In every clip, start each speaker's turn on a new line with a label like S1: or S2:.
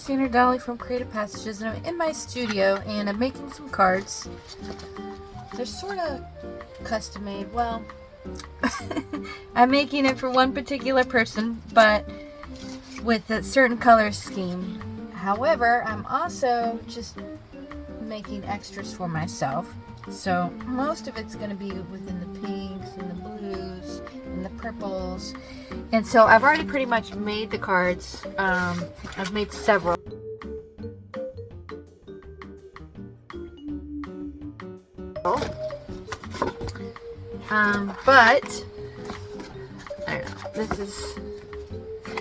S1: Christina Donnelly from Creative Passages, and I'm in my studio and I'm making some cards. They're sort of custom made. Well, I'm making it for one particular person, but with a certain color scheme. However, I'm also just making extras for myself. So most of it's going to be within the pinks and the blues and the purples. And so I've already pretty much made the cards. I've made several. But I don't know. This is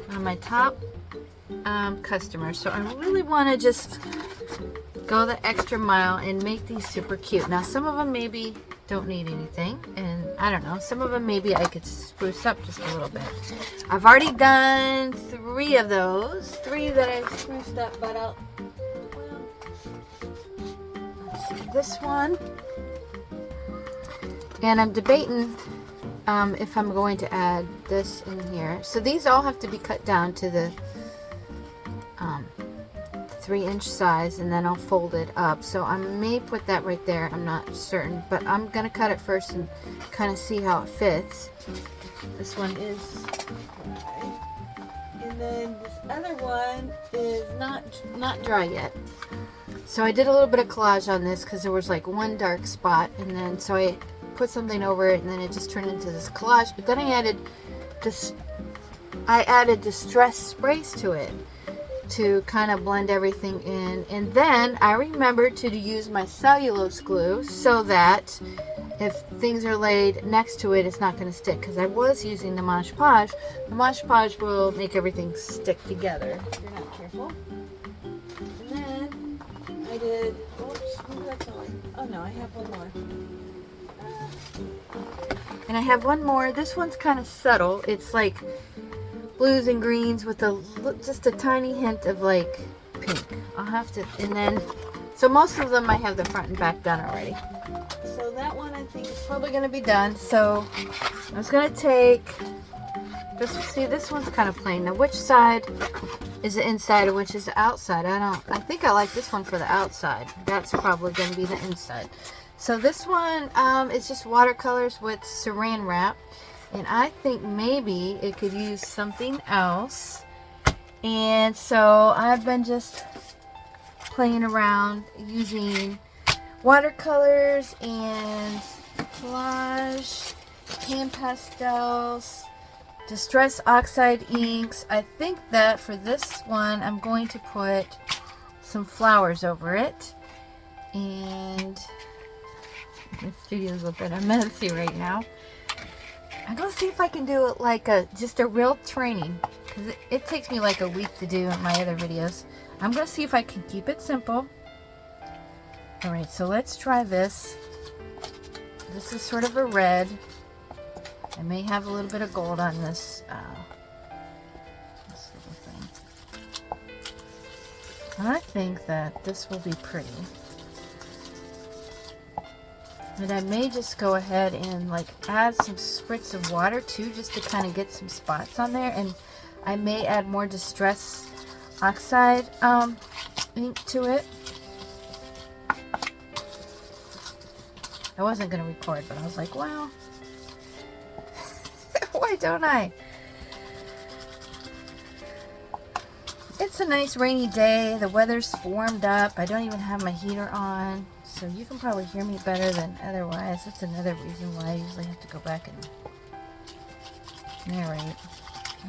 S1: one of my top customers. So I really want to just go the extra mile and make these super cute. Now some of them maybe don't need anything, and I don't know, some of them maybe I could spruce up just a little bit. I've already done 3 of those, 3 that I've spruced up, but let's see, this one, and I'm debating if I'm going to add this in here. So these all have to be cut down to the 3-inch size, and then I'll fold it up. So I may put that right there, I'm not certain, but I'm gonna cut it first and kind of see how it fits. This one is dry, and then this other one is not dry yet. So I did a little bit of collage on this because there was like one dark spot, and then so I put something over it, and then it just turned into this collage. But then I added distress sprays to it to kind of blend everything in, and then I remembered to use my cellulose glue so that if things are laid next to it, it's not going to stick, because I was using the Mod Podge. The Mod Podge will make everything stick together if you're not careful. And then I did, oops, that's all oh no, I have one more. And I have one more. This one's kind of subtle. It's like blues and greens with just a tiny hint of like pink. I'll have to, and then, so most of them I have the front and back done already. So that one I think is probably going to be done. So I was going to take this, see this one's kind of plain. Now which side is the inside and which is the outside? I think I like this one for the outside. That's probably going to be the inside. So this one is just watercolors with saran wrap. And I think maybe it could use something else. And so I've been just playing around using watercolors and collage, hand pastels, distress oxide inks. I think that for this one I'm going to put some flowers over it. And the studio's a bit messy right now. I'm gonna see if I can do it like just a real training, because it takes me like a week to do in my other videos. I'm gonna see if I can keep it simple. Alright, so let's try this. This is sort of a red. I may have a little bit of gold on this little thing. And I think that this will be pretty. And I may just go ahead and like add some spritz of water too, just to kind of get some spots on there. And I may add more distress oxide ink to it. I wasn't going to record, but I was like, well, why don't I? It's a nice rainy day. The weather's warmed up. I don't even have my heater on. So you can probably hear me better than otherwise. That's another reason why I usually have to go back and narrate.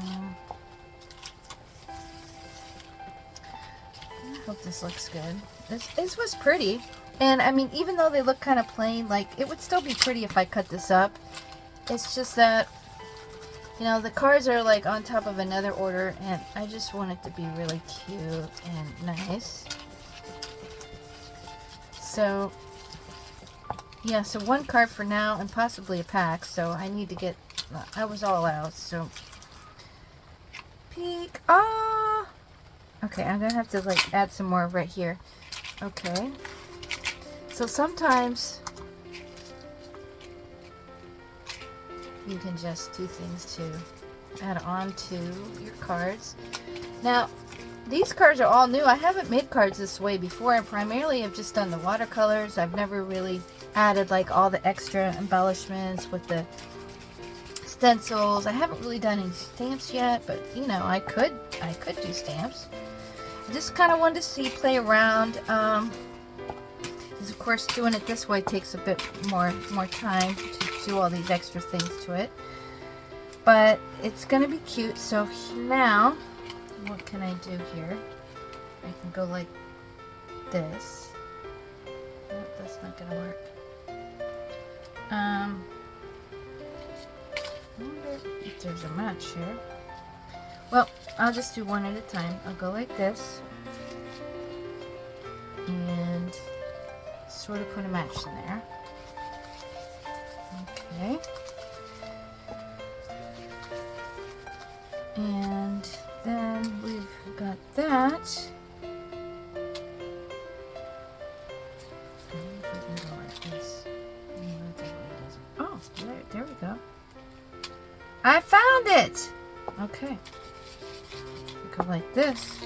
S1: I hope this looks good. This was pretty. And I mean, even though they look kind of plain, like it would still be pretty if I cut this up. It's just that, you know, the cards are like on top of another order, and I just want it to be really cute and nice. So, yeah, so 1 card for now and possibly a pack. So I need to get, I was all out. So, peek. Ah! Okay, I'm going to have to like add some more right here. Okay. So sometimes you can just do things to add on to your cards. Now, These cards are all new. I haven't made cards this way before. I primarily have just done the watercolors. I've never really added like all the extra embellishments with the stencils. I haven't really done any stamps yet, but you know, I could do stamps. I just kind of wanted to see, play around. Because of course doing it this way takes a bit more time to do all these extra things to it. But it's gonna be cute. So now, what can I do here? I can go like this. Nope, that's not gonna work. I wonder if there's a match here. Well, I'll just do one at a time. I'll go like this and sort of put a match in there. Okay. And then we've got that. Oh, there we go. I found it! Okay. Go like this.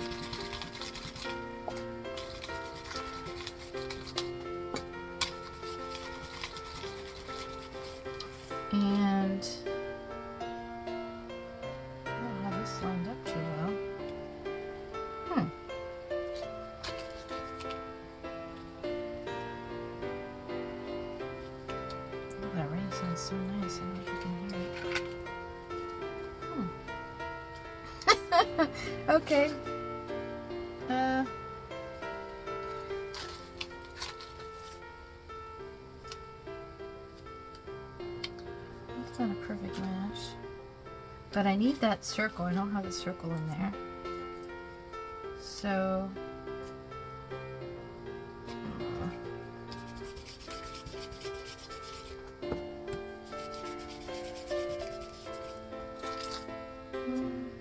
S1: And I don't have this lined up too well. Oh, that rain sounds so nice. I don't know if you can hear it. Okay. That's not a perfect match. But I need that circle. I don't have a circle in there. So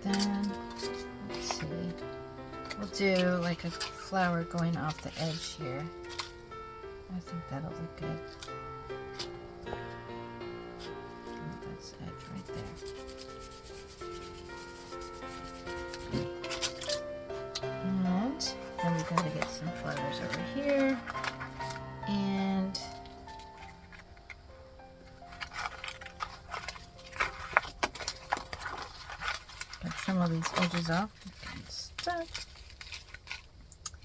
S1: then let's see. We'll do like a flower going off the edge here. I think that'll look good. That's the edge right there. And then we've got to get some flowers over here. And got some of these edges off. It's stuck.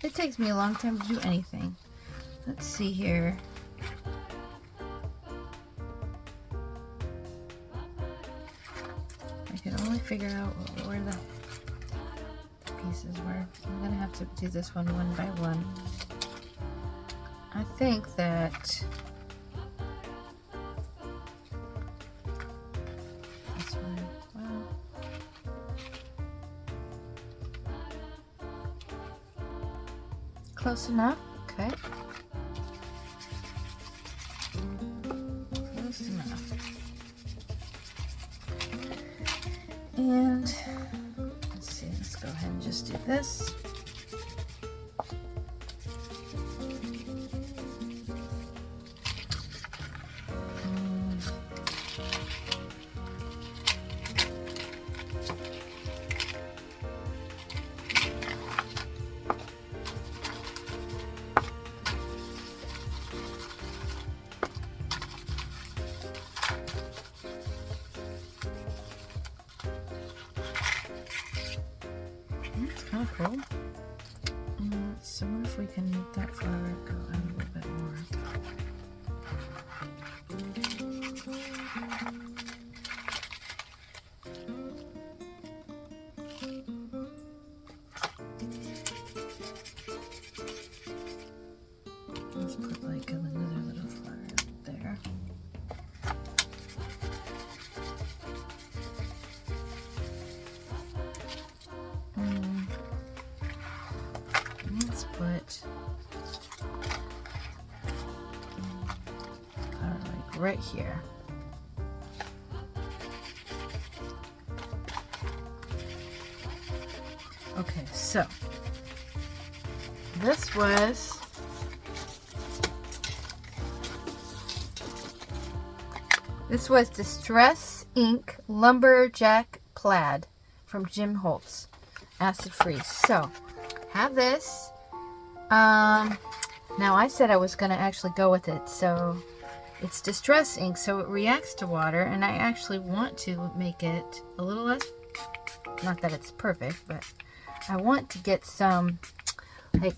S1: It takes me a long time to do anything. Let's see here. I can only figure out where the pieces were. I'm gonna have to do this one by one. I think that this one, well, close enough. Okay. Close enough. And let's see, let's go ahead and just do this. That's kind of cool. So what if we can make that flower go out a little bit more? Let's put like another little flower there. Let's put like right here. Okay, so this was Distress Ink Lumberjack Plaid from Jim Holtz, acid free. So have this. Now I said I was going to actually go with it, so it's distress ink, so it reacts to water, and I actually want to make it a little less, not that it's perfect, but I want to get some like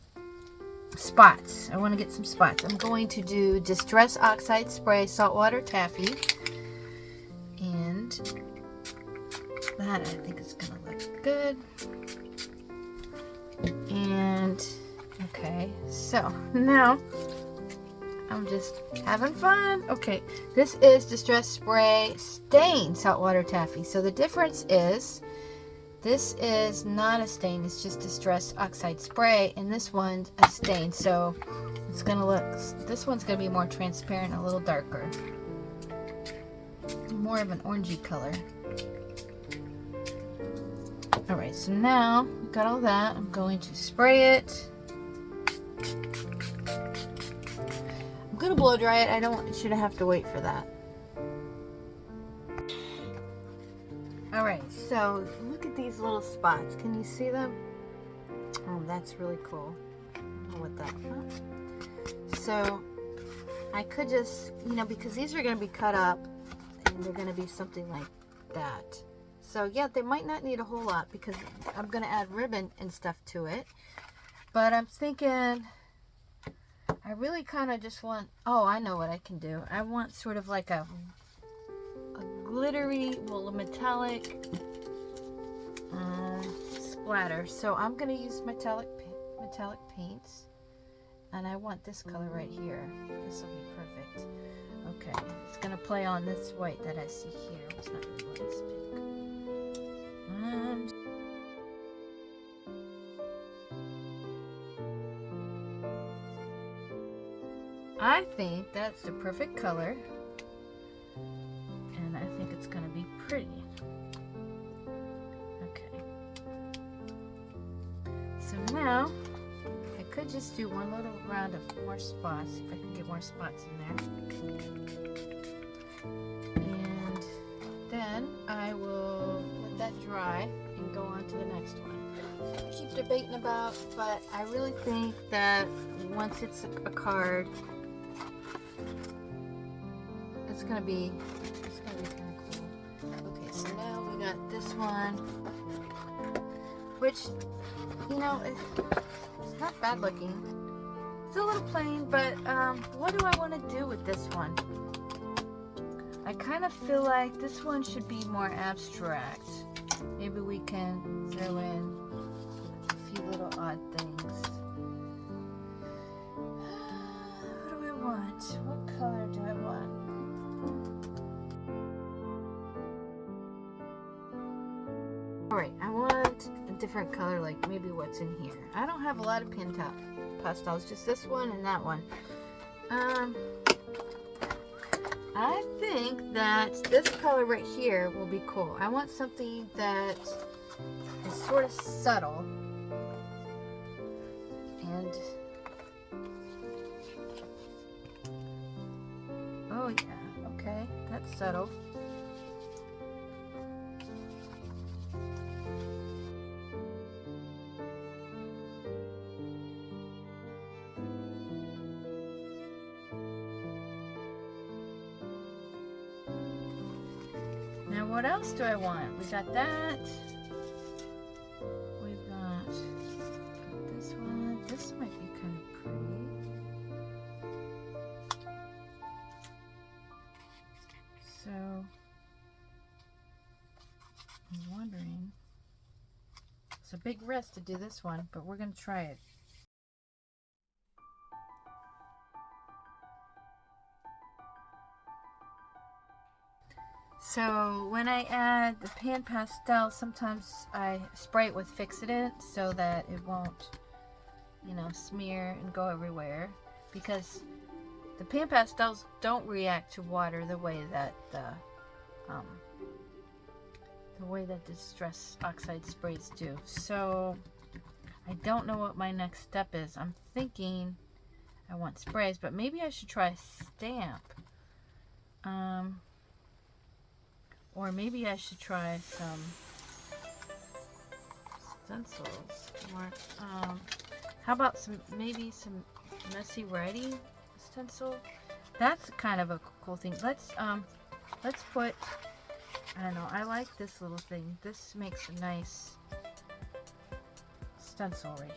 S1: spots. I want to get some spots. I'm going to do Distress Oxide Spray Saltwater Taffy, and that I think is going to look good. And okay, so now I'm just having fun. Okay, this is Distress Spray Stain Saltwater Taffy. So the difference is this is not a stain, it's just Distress Oxide Spray, and this one's a stain. So it's gonna look, this one's gonna be more transparent, a little darker, more of an orangey color. Alright, so now we've got all that. I'm going to spray it. I'm going to blow dry it. I don't want you to have to wait for that. Alright, so look at these little spots. Can you see them? Oh, that's really cool. I don't know what that. So I could just, you know, because these are going to be cut up and they're going to be something like that. So yeah, they might not need a whole lot because I'm going to add ribbon and stuff to it. But I'm thinking, I really kind of just want, oh, I know what I can do. I want sort of like a glittery, well, a metallic splatter. So I'm going to use metallic paints. And I want this color right here. This will be perfect. Okay, it's going to play on this white that I see here. It's not really white, it's pink. I think that's the perfect color, and I think it's going to be pretty. Okay, so now I could just do one little round of more spots, if I can get more spots in there, and then I will let that dry and go on to the next one. I keep debating about, but I really think that once it's a card, it's gonna be kind of cool. Okay, so now we got this one, which, you know, it's not bad looking. It's a little plain, but what do I want to do with this one? I kind of feel like this one should be more abstract. Maybe we can throw in a few little odd things. What do I want? What color do I want? Alright, I want a different color, like maybe what's in here. I don't have a lot of pastels, just this one and that one. I think that this color right here will be cool. I want something that is sort of subtle. And oh yeah, okay, that's subtle. Now what else do I want? We got that. We've got this one. This might be kind of pretty. So I'm wondering. It's a big risk to do this one, but we're going to try it. So when I add the pan pastel, sometimes I spray it with fixative so that it won't, you know, smear and go everywhere, because the pan pastels don't react to water the way that the Distress Oxide sprays do. So I don't know what my next step is. I'm thinking I want sprays, but maybe I should try a stamp. Or maybe I should try stencils. More, how about maybe some messy writing stencil? That's kind of a cool thing. Let's put, I don't know, I like this little thing. This makes a nice stencil right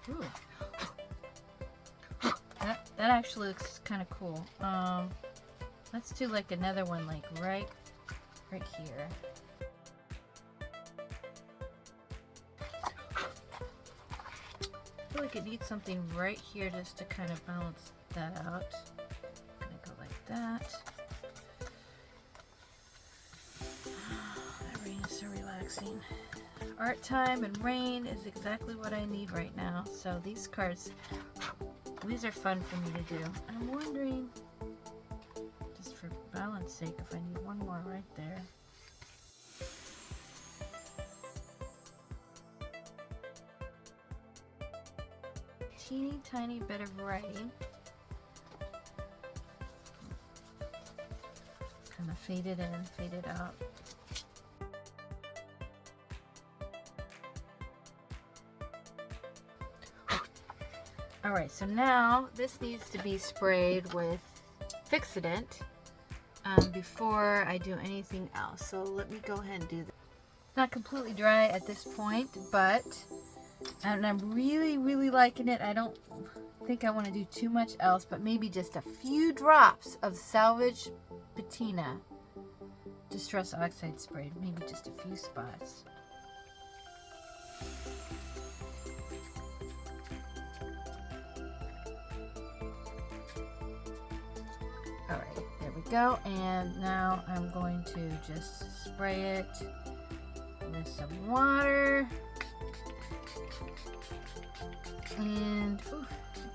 S1: here. Ooh. That actually looks kind of cool. Let's do like another one like right here. I feel like it needs something right here just to kind of balance that out. I'm gonna go like that. That rain is so relaxing. Art time and rain is exactly what I need right now. So these cards, these are fun for me to do. I'm wondering, just for balance sake, if I need one more right there. Teeny tiny bit of writing. Kind of fade it in, fade it out. Alright, so now this needs to be sprayed with fixidant before I do anything else. So let me go ahead and do that. It's not completely dry at this point, but and I'm really liking it. I don't think I want to do too much else, but maybe just a few drops of Salvage Patina Distress Oxide sprayed, maybe just a few spots. Alright, there we go. And now I'm going to just spray it with some water. And ooh,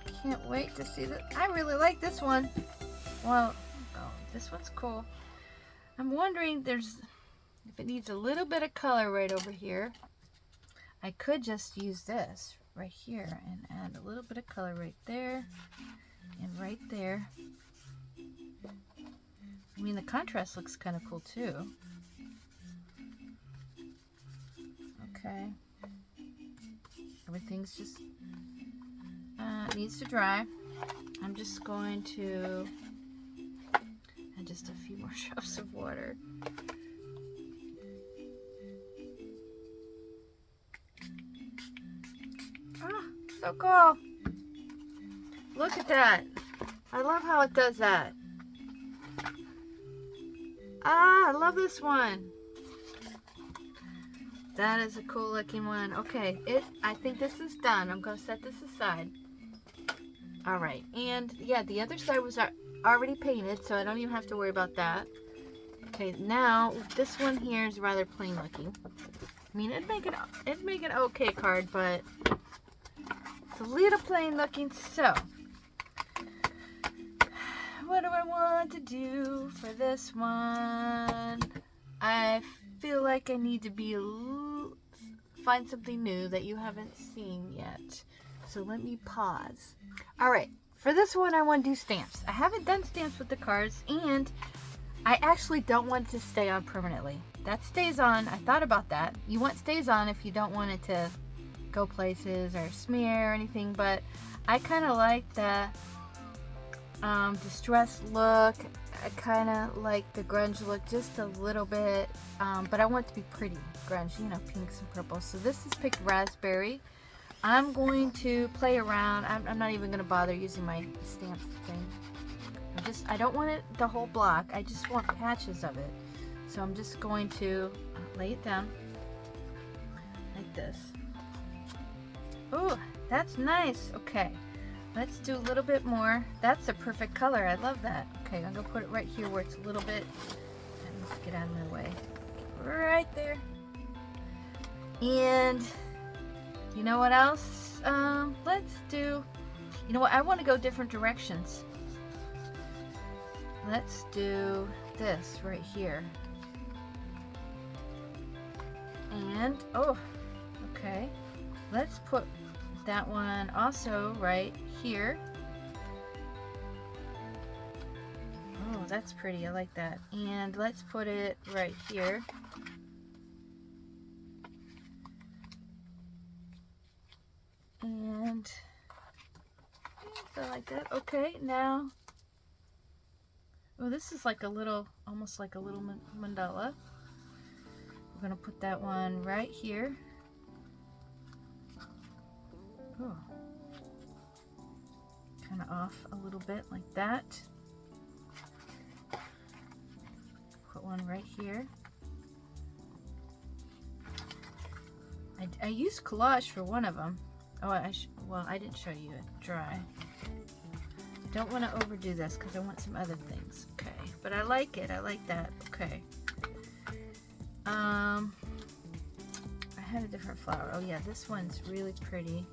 S1: I can't wait to see that. I really like this one. Well, oh, this one's cool. I'm wondering if it needs a little bit of color right over here. I could just use this right here and add a little bit of color right there and right there. I mean, the contrast looks kind of cool too. Okay. Everything's just needs to dry. I'm just going to add just a few more drops of water. Ah, so cool. Look at that. I love how it does that. Ah, I love this one. That is a cool looking one. Okay, I think this is done. I'm going to set this aside. All right, and yeah, the other side was already painted, so I don't even have to worry about that. Okay, now this one here is rather plain looking. I mean, it'd make an okay card, but it's a little plain looking. So, what do I want to do for this one? I feel like I need to find something new that you haven't seen yet. So let me pause. All right, for this one I want to do stamps. I haven't done stamps with the cards, and I actually don't want it to stay on permanently. That stays on. I thought about that. You want stays on if you don't want it to go places or smear or anything, but I kind of like the distressed look. I kind of like the grunge look just a little bit, but I want it to be pretty grunge, you know, pinks and purples. So this is picked raspberry. I'm going to play around. I'm not even going to bother using my stamps thing. I don't want it the whole block. I just want patches of it. So I'm just going to lay it down like this. Ooh, that's nice. Okay. Let's do a little bit more. That's a perfect color. I love that. Okay, I'm going to put it right here where it's a little bit. Let's get out of my way. Right there. And you know what else? Let's do, you know what? I want to go different directions. Let's do this right here. And, oh, okay. Let's put that one also right here. Oh, that's pretty. I like that. And let's put it right here. And I like that. Okay, now, oh, this is like a little, almost like a little mandala. We're gonna put that one right here. Oh, kind of off a little bit like that. Put one right here. I used collage for one of them. Oh, well, I didn't show you it dry. I don't want to overdo this because I want some other things. Okay, but I like it. I like that. Okay. I had a different flower. Oh yeah, this one's really pretty.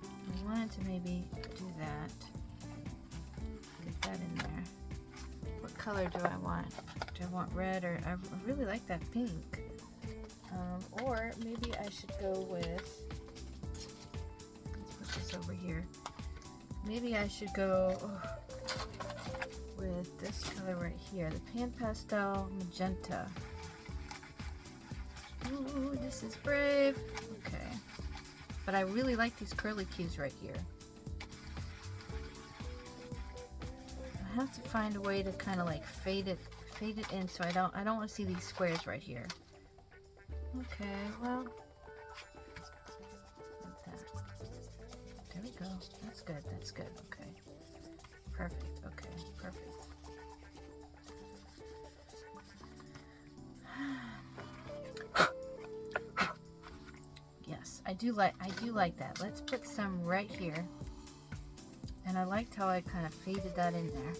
S1: I wanted to maybe do that. Get that in there. What color do I want? Do I want red, or I really like that pink? Or maybe I should go with, let's put this over here. Maybe I should go with this color right here, the Pan Pastel Magenta. Ooh, this is brave. Okay. But I really like these curly cues right here. I have to find a way to kind of like fade it in so I don't want to see these squares right here. Okay, well, like that. There we go. That's good. That's good. Okay. Perfect. Okay. Perfect. Yes, I do like that. Let's put some right here. And I liked how I kind of faded that in there.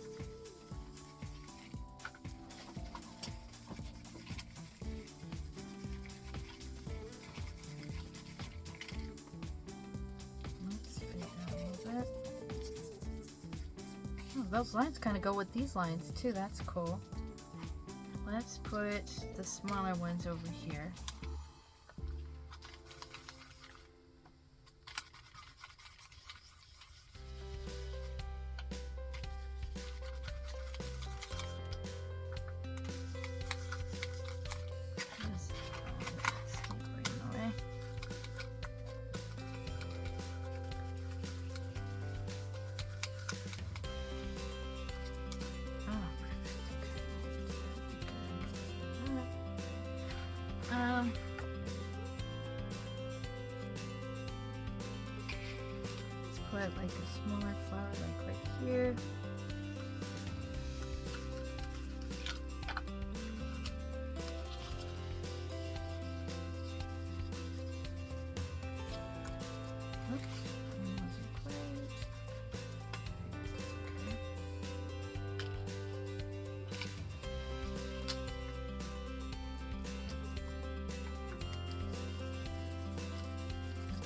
S1: Those lines kind of go with these lines too. That's cool. Let's put the smaller ones over here. Let's put like a smaller flower like right here.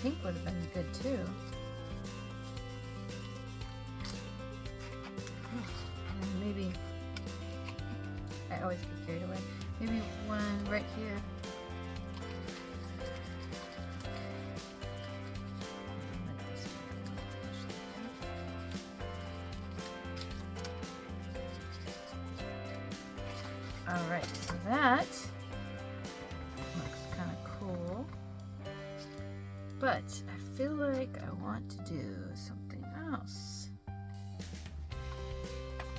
S1: Pink would have been good too. And maybe, I always get carried away. Maybe one right here. Alright, so that looks kind of cool. But I feel like I want to do something else.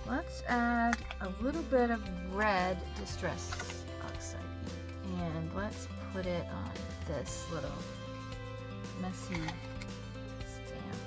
S1: Let's add a little bit of red Distress Oxide ink, and let's put it on this little messy stamp.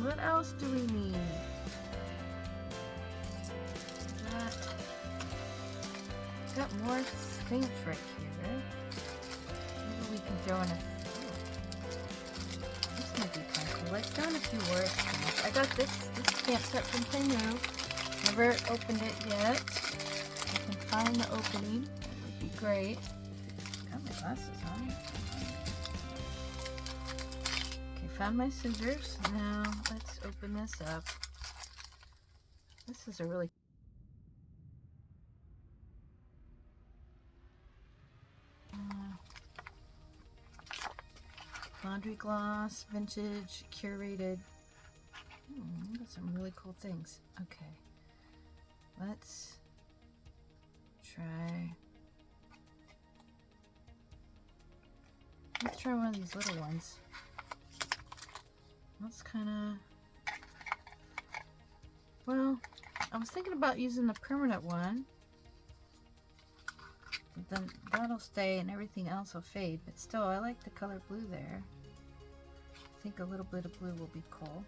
S1: What else do we need? Got more things right here. Maybe we can throw in a. This might be found a few worse things. I got this stamp set from Canoe. Never opened it yet. I can find the opening. That would be great. Got my glasses on. Okay, found my scissors. Now let's open this up. This is a really laundry gloss, vintage, curated. Got some really cool things. Okay, let's try one of these little ones. That's kind of, well, I was thinking about using the permanent one, but then that'll stay and everything else will fade. But still, I like the color blue there. I think a little bit of blue will be cool.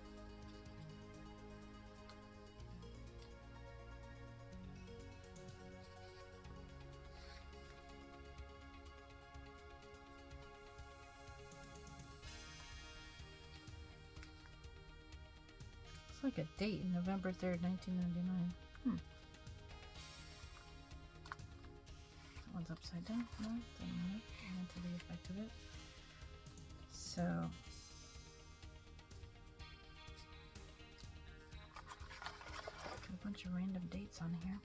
S1: It's like a date, November 3rd, 1999. That one's upside down. No, doesn't matter. I want to the effect of it. So, got a bunch of random dates on here.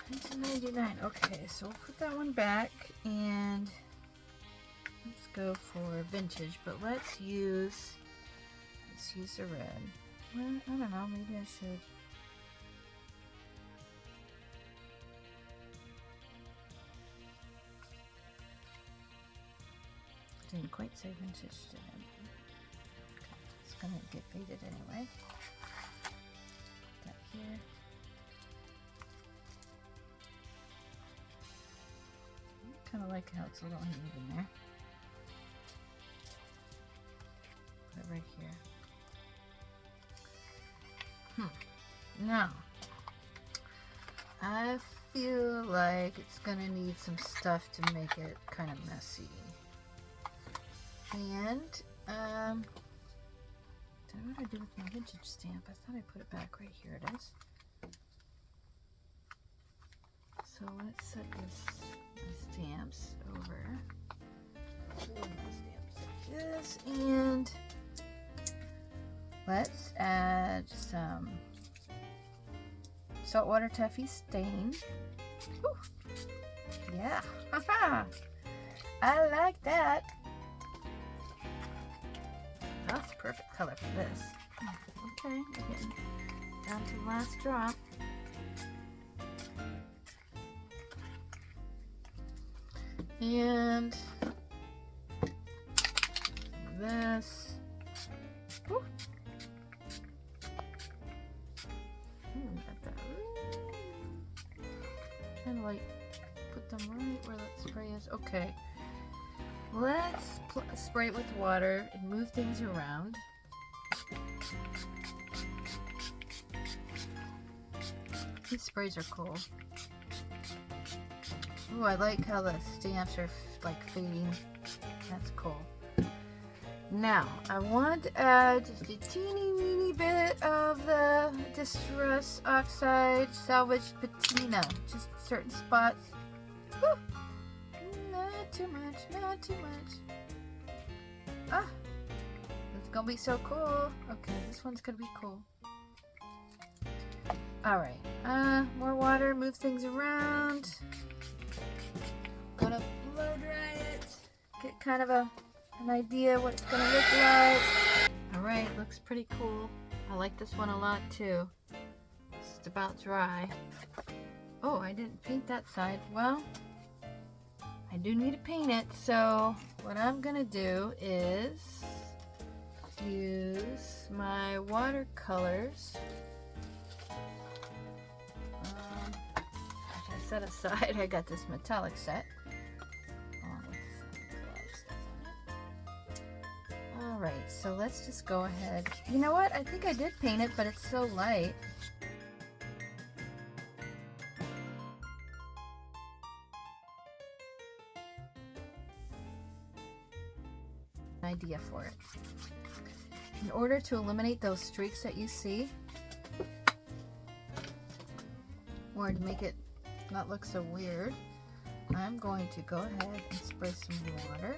S1: 1999. Okay, so we'll put that one back and let's go for vintage, but let's use the red. Well, I don't know, maybe I should. Didn't quite say vintage, did it? Okay, it's gonna get faded anyway. Put that here. I kind of like how it's a little uneven there. Put it right here. Now, I feel like it's gonna need some stuff to make it kind of messy. And, what did I do with my vintage stamp? I thought I put it back right here. It is. So let's set my stamps over. Stamps like this, and let's add some saltwater taffy stain. Whew. Yeah, haha! I like that. That's the perfect color for this. Okay, we're getting down to the last drop. And this. Whew. Got that. Kind of like put them right where that spray is. Okay. Let's spray it with water and move things around. These sprays are cool. Ooh, I like how the stamps are like fading. That's cool. Now, I want to add just a teeny bit of the Distress Oxide Salvaged Patina. Just certain spots. Whew. Not too much, not too much. Ah, it's gonna be so cool. Okay, this one's gonna be cool. Alright, more water, move things around. Gonna blow dry it. Get kind of an idea what it's gonna look like. Alright, looks pretty cool. I like this one a lot too. It's just about dry. Oh, I didn't paint that side. Well, I do need to paint it, so what I'm gonna do is use my watercolors. Which I set aside. I got this metallic set. Along with some glove stuff on it. Alright, so let's just go ahead. You know what? I think I did paint it, but it's so light. idea for it. In order to eliminate those streaks that you see, or to make it not look so weird, I'm going to go ahead and spray some water.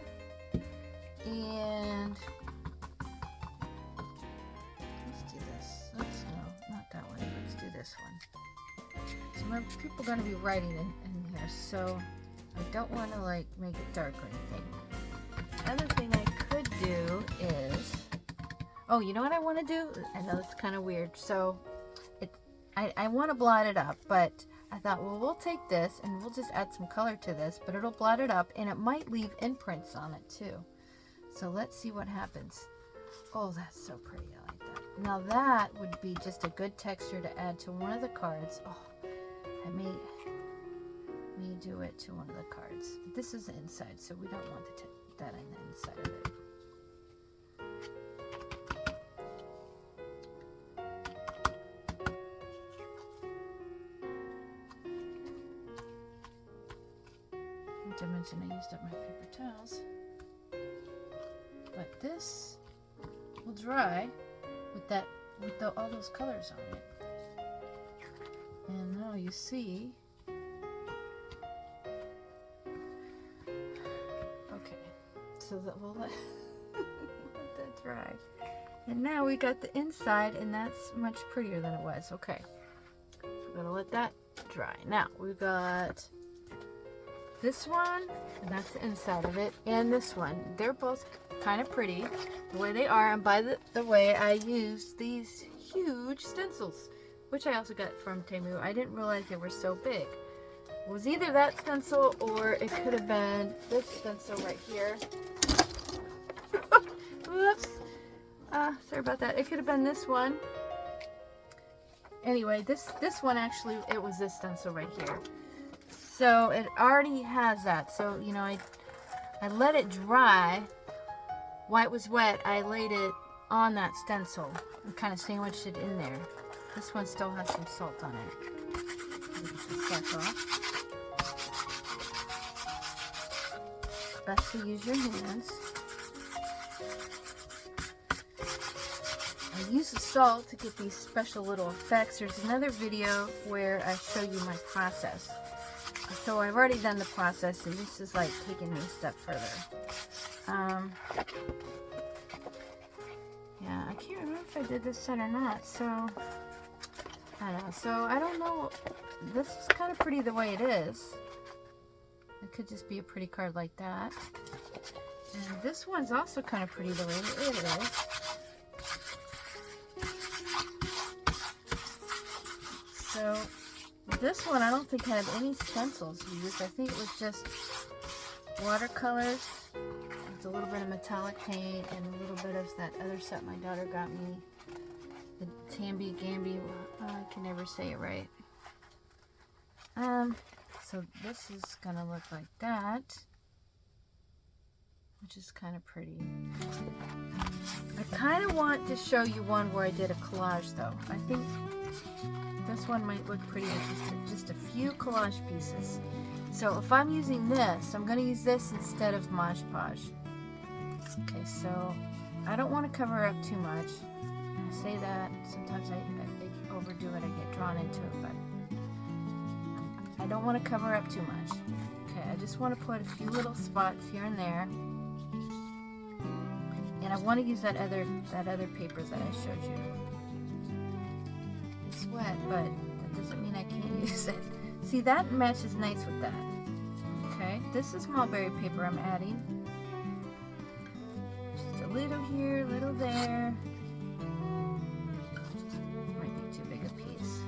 S1: And let's do this. No, not that one. Let's do this one. So remember, people are going to be writing in here, so I don't want to like make it dark or anything. Another thing I could do is, oh, you know what I want to do? I know it's kind of weird. So I want to blot it up, but I thought, well, we'll take this and we'll just add some color to this, but it'll blot it up and it might leave imprints on it too. So let's see what happens. Oh, that's so pretty. I like that. Now that would be just a good texture to add to one of the cards. Oh, I may do it to one of the cards. This is the inside, so we don't want that on the inside of it. Not to mention I used up my paper towels. But this will dry with all those colors on it. And now you see. Okay, so that we'll let that dry. And now we got the inside, and that's much prettier than it was. Okay, so we're gonna let that dry. Now we've got this one, and that's the inside of it, and this one. They're both kind of pretty the way they are, and by the way, I used these huge stencils, which I also got from Temu. I didn't realize they were so big. It was either that stencil or it could have been this stencil right here. Whoops. Sorry about that. It could have been this one. Anyway, this one actually, it was this stencil right here. So it already has that. So, you know, I let it dry. While it was wet, I laid it on that stencil and kind of sandwiched it in there. This one still has some salt on it. Get the off. Best to use your hands. I use the salt to get these special little effects. There's another video where I show you my process. So I've already done the process, and this is like taking it a step further. Yeah, I can't remember if I did this set or not, so I don't know. So I don't know. This is kind of pretty the way it is. It could just be a pretty card like that. And this one's also kind of pretty the way it is. So this one I don't think had any stencils used. I think it was just watercolors with a little bit of metallic paint and a little bit of that other set my daughter got me. The Tambi Gambi, I can never say it right. So this is gonna look like that, which is kind of pretty. I kind of want to show you one where I did a collage though. I think this one might look pretty with just a few collage pieces. So if I'm using this, I'm going to use this instead of Mod Podge. Okay, so I don't want to cover up too much. I say that, sometimes I overdo it, I get drawn into it, but I don't want to cover up too much. Okay, I just want to put a few little spots here and there. And I want to use that other paper that I showed you. It's wet, but that doesn't mean I can't use it. See, that matches nice with that. Okay, this is mulberry paper I'm adding. Just a little here, a little there. Might be too big a piece.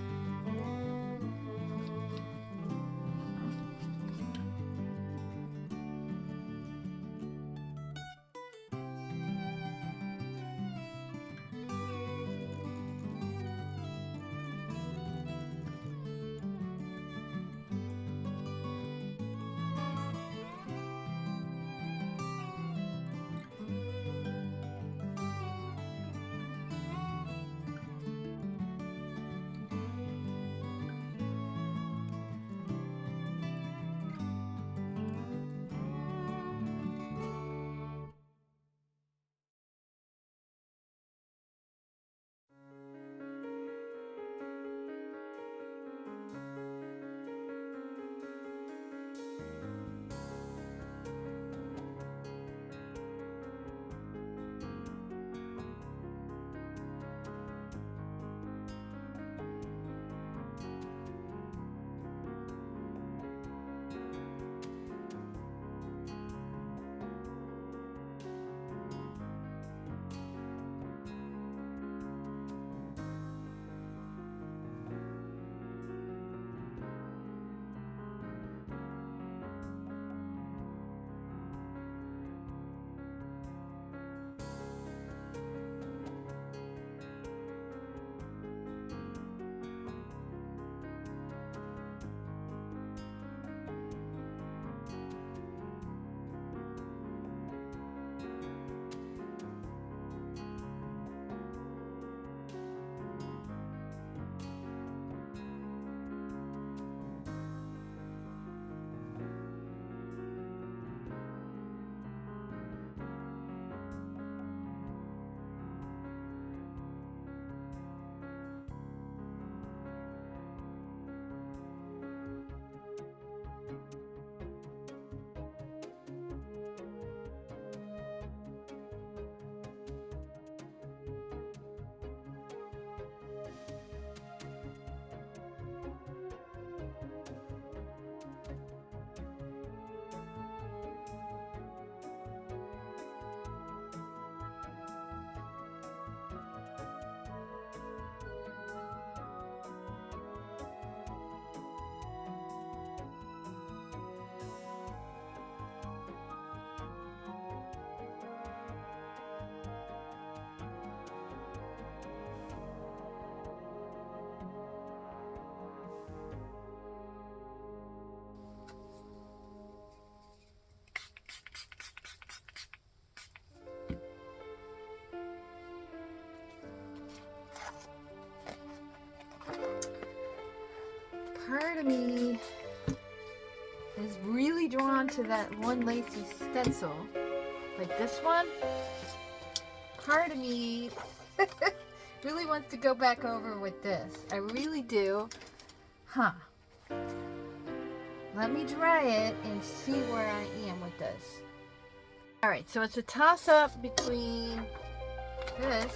S1: really drawn to that one lacy stencil, like this one. Part of me really wants to go back over with this. I really do. Huh. Let me dry it and see where I am with this. Alright, so it's a toss-up between this,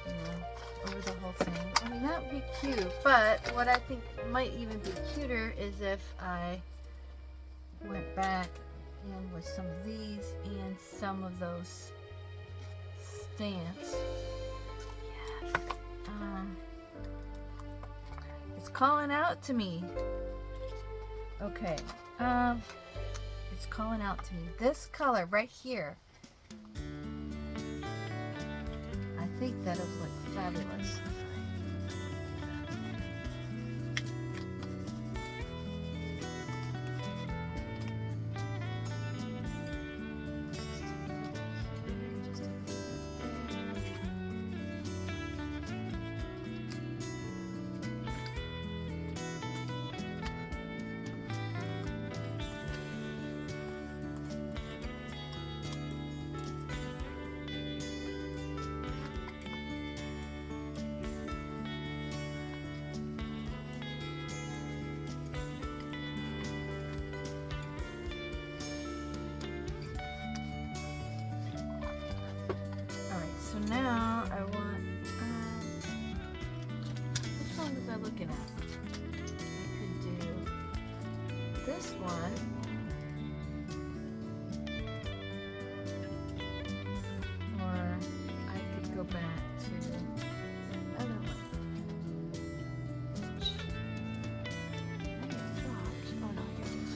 S1: you know, over the whole thing. I mean, that would be cute, but what I think might even be cuter is if I went back in with some of these and some of those stamps. Yes. It's calling out to me. Okay. It's calling out to me. This color right here. I think that'll look fabulous. So now I want, which one was I looking at? I could do this one, or I could go back to the other one. I got dropped. Oh no, here it is.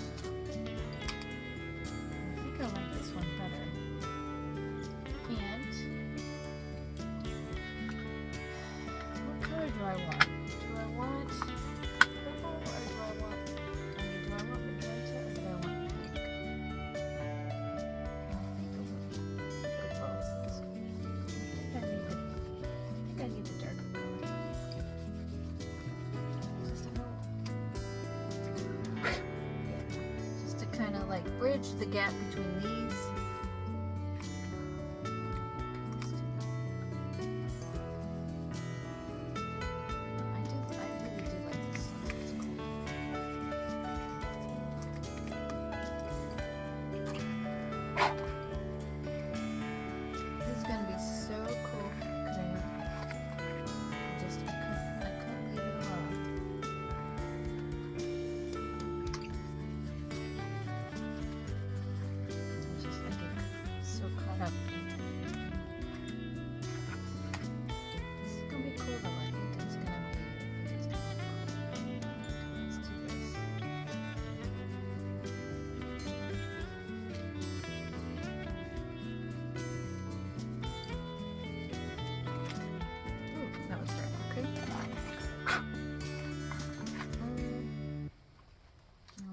S1: I think I like this one better. And do I want? Do I want purple or do I want, do I want magenta or do I want pink? I think I'll go both. I think I need the darker color. Just to kind of like bridge the gap between these.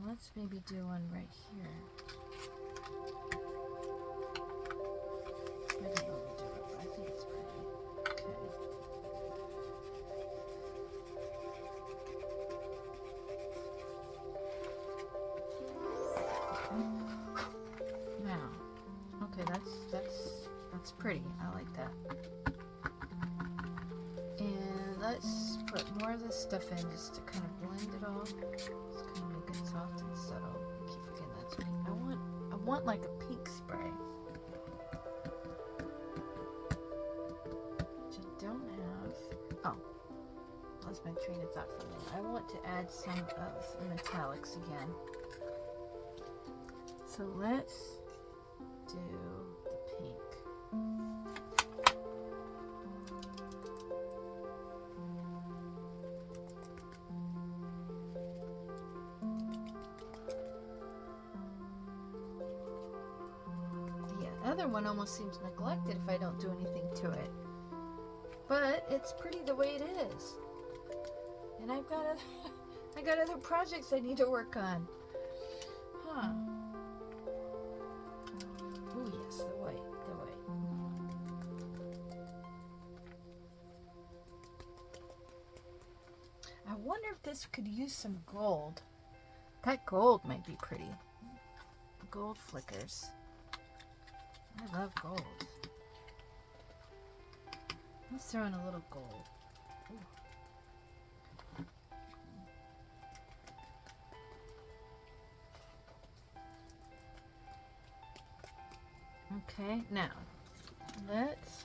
S1: Let's maybe do one right here. I don't know what to do, but I think it's pretty. Okay. Now, okay, that's pretty. I like that. And let's put more of this stuff in just to kind of blend it all. Just kind of make it soft and subtle. I keep forgetting that's pink. I want like a pink spray. Which I don't have. Oh, lost my train of thought for a minute. I want to add some of metallics again. So let's do the pink. The other one almost seems neglected if I don't do anything to it. But it's pretty the way it is. And I got other projects I need to work on. Huh. Oh yes, the white. I wonder if this could use some gold. That gold might be pretty. Gold flickers. I love gold. Let's throw in a little gold. Ooh. Okay, now let's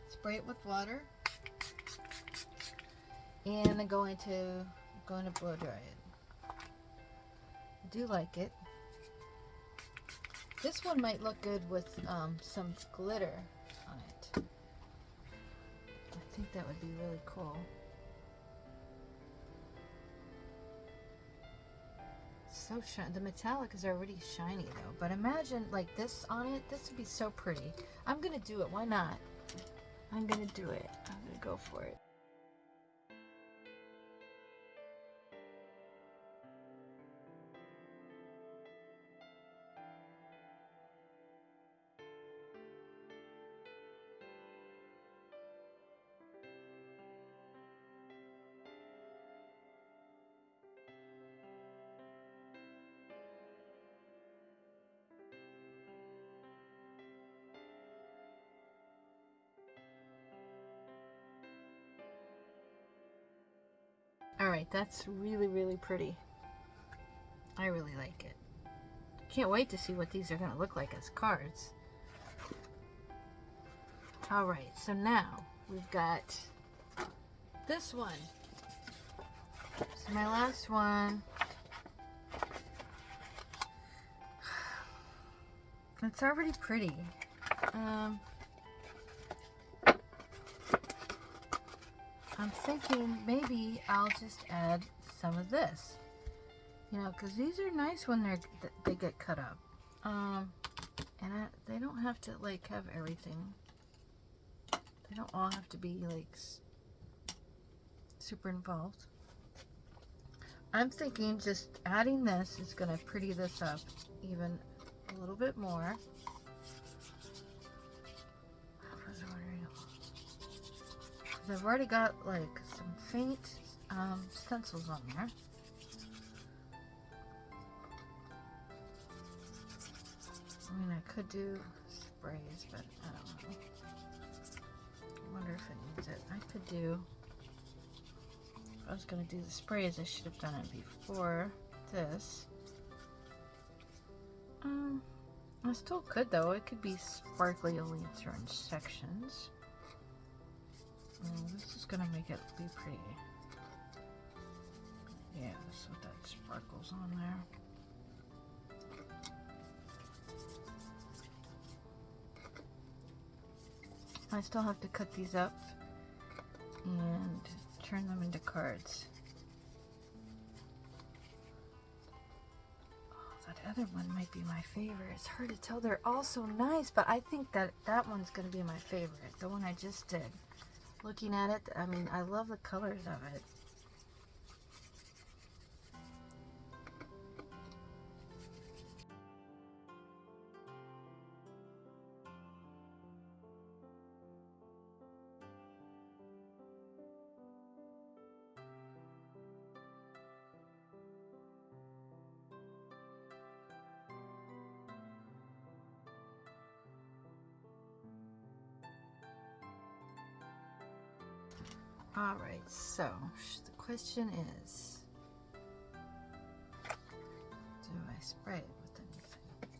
S1: spray it with water, and I'm going to blow dry it. I do like it. This one might look good with some glitter on it. I think that would be really cool. So shiny. The metallic is already shiny though, but imagine like this on it. This would be so pretty. I'm gonna do it. Why not? I'm gonna do it. I'm gonna go for it. Alright, that's really, really pretty. I really like it. Can't wait to see what these are going to look like as cards. Alright, so now we've got this one. This is my last one. It's already pretty. I'm thinking maybe I'll just add some of this, you know, because these are nice when they get cut up, and they don't have to like have everything. They don't all have to be like super involved. I'm thinking just adding this is gonna pretty this up even a little bit more. I've already got like some faint stencils on there. I mean, I could do sprays, but I don't know. I wonder if it needs it. I could do, if I was going to do the sprays, I should have done it before this. I still could though. It could be sparkly only in certain sections. This is gonna make it be pretty. Yeah, so that sparkles on there. I still have to cut these up and turn them into cards. Oh, that other one might be my favorite. It's hard to tell. They're all so nice, but I think that one's gonna be my favorite. The one I just did. Looking at it, I mean, I love the colors of it. Alright, so the question is, do I spray it with anything?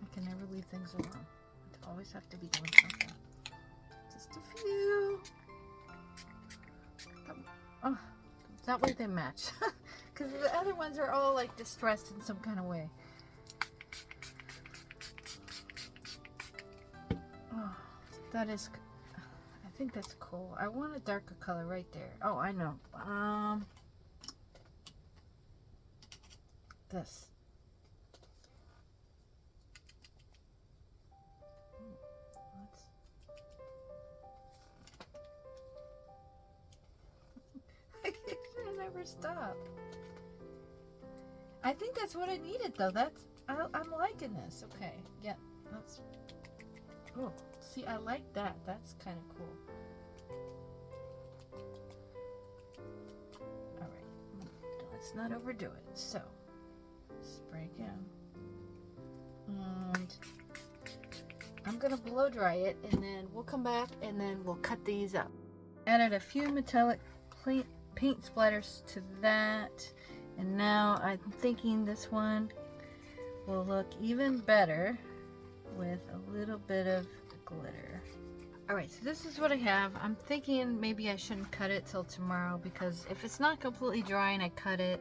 S1: I can never leave things alone. I always have to be doing something. Just a few. Oh, that way they match. Because the other ones are all like distressed in some kind of way. Oh, that is, I think that's cool. I want a darker color right there. Oh, I know. This. I never stop. I think that's what I needed though. I'm liking this. Okay. Yeah. Oh, see, I like that. That's kind of cool. All right, let's not overdo it. So, spray again. And I'm gonna blow dry it, and then we'll come back and then we'll cut these up. Added a few metallic paint splatters to that, and now I'm thinking this one will look even better with a little bit of glitter. Alright, so this is what I have. I'm thinking maybe I shouldn't cut it till tomorrow, because if it's not completely dry and I cut it,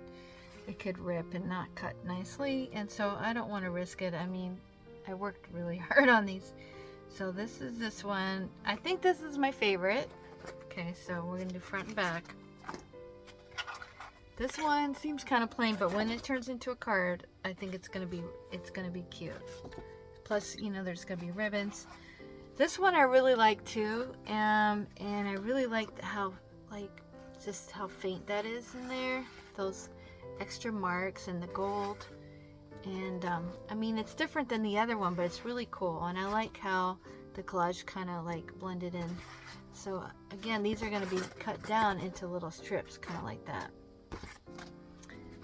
S1: it could rip and not cut nicely, and so I don't want to risk it. I mean, I worked really hard on these. So this is this one. I think this is my favorite. Okay, so we're gonna do front and back. This one seems kind of plain, but when it turns into a card, I think it's gonna be cute. Plus, you know, there's gonna be ribbons. This one I really like too, and I really like how, like, just how faint that is in there. Those extra marks and the gold. And I mean, it's different than the other one, but it's really cool. And I like how the collage kind of like blended in. So again, these are going to be cut down into little strips, kind of like that.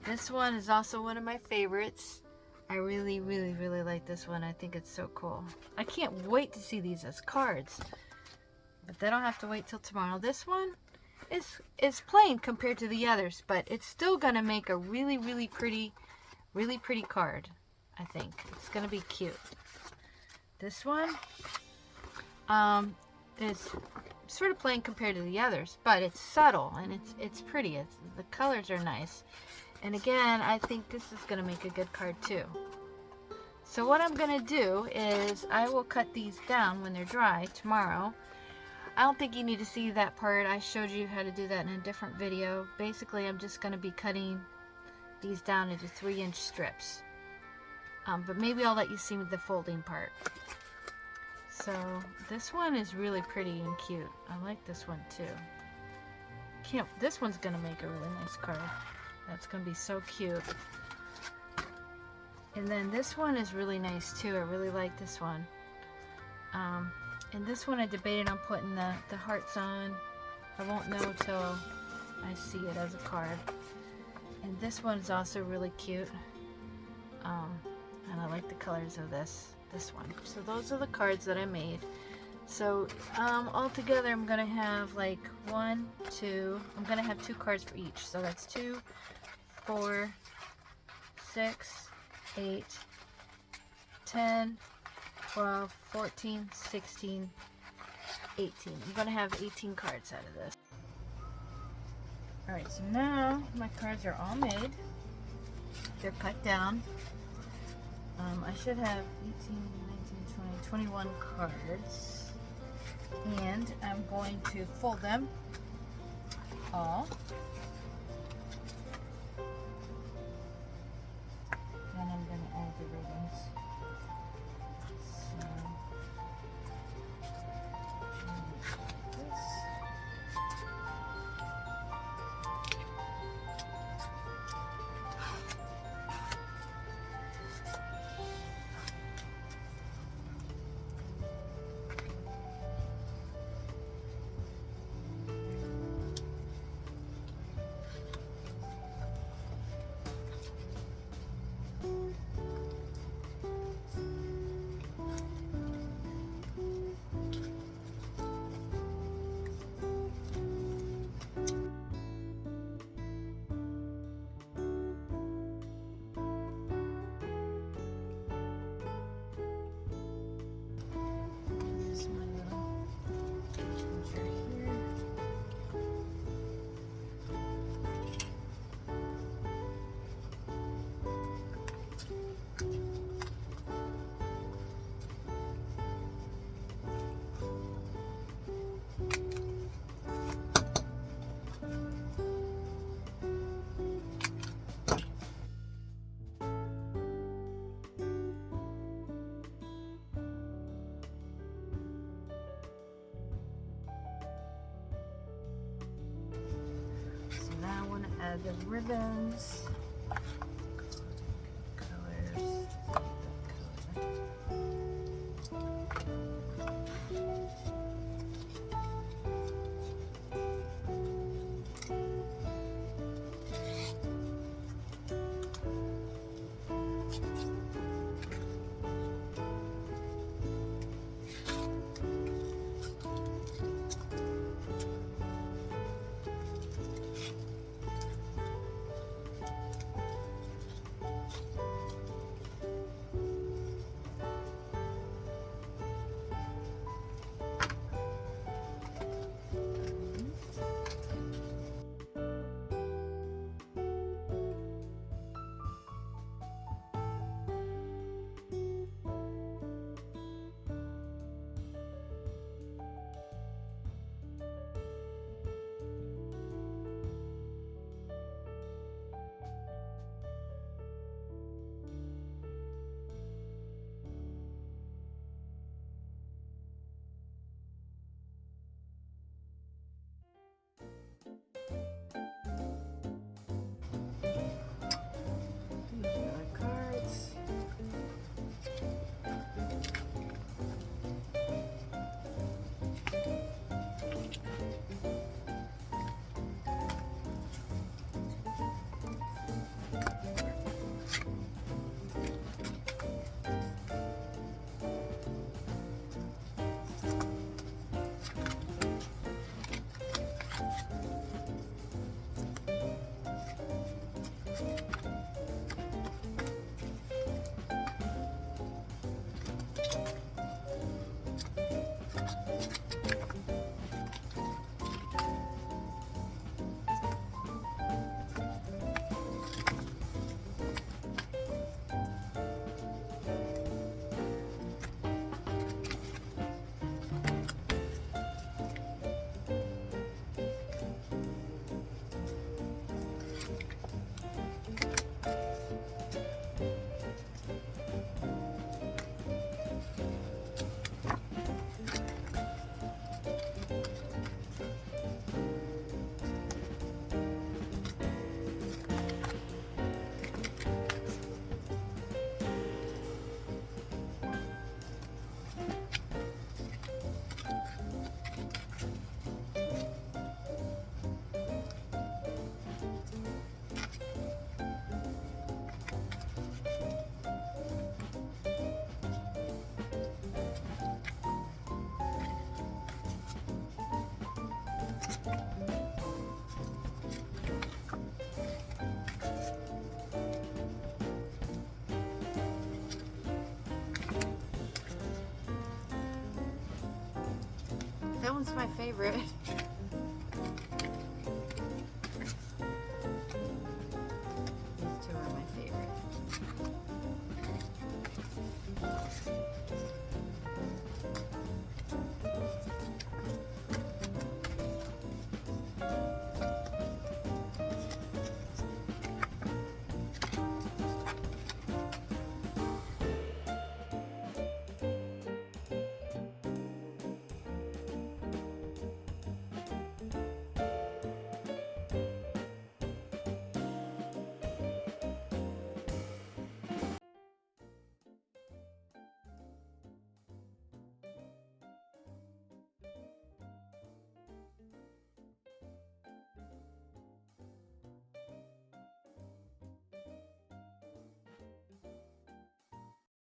S1: This one is also one of my favorites. I really, really, really like this one. I think it's so cool. I can't wait to see these as cards. But then I'll have to wait till tomorrow. This one is plain compared to the others, but it's still going to make a really, really pretty card. I think it's going to be cute. This one is sort of plain compared to the others, but it's subtle and it's pretty. The colors are nice. And again, I think this is going to make a good card too. So what I'm going to do is I will cut these down when they're dry tomorrow. I don't think you need to see that part. I showed you how to do that in a different video. Basically, I'm just going to be cutting these down into 3-inch strips. But maybe I'll let you see the folding part. So this one is really pretty and cute. I like this one too. This one's going to make a really nice card. That's going to be so cute. And then this one is really nice too. I really like this one. And this one I debated on putting the hearts on. I won't know till I see it as a card. And this one is also really cute. And I like the colors of this one. So those are the cards that I made. So all together I'm going to have like 1, 2, I'm going to have 2 cards for each. So that's 2, 4, 6, 8, 10, 12, 14, 16, 18. I'm going to have 18 cards out of this. Alright, so now my cards are all made. They're cut down. I should have 18, 19, 20, 21 cards. And I'm going to fold them all. Then I'm going to add the ribbons. So, this. Add the ribbons, colors, That one's my favorite.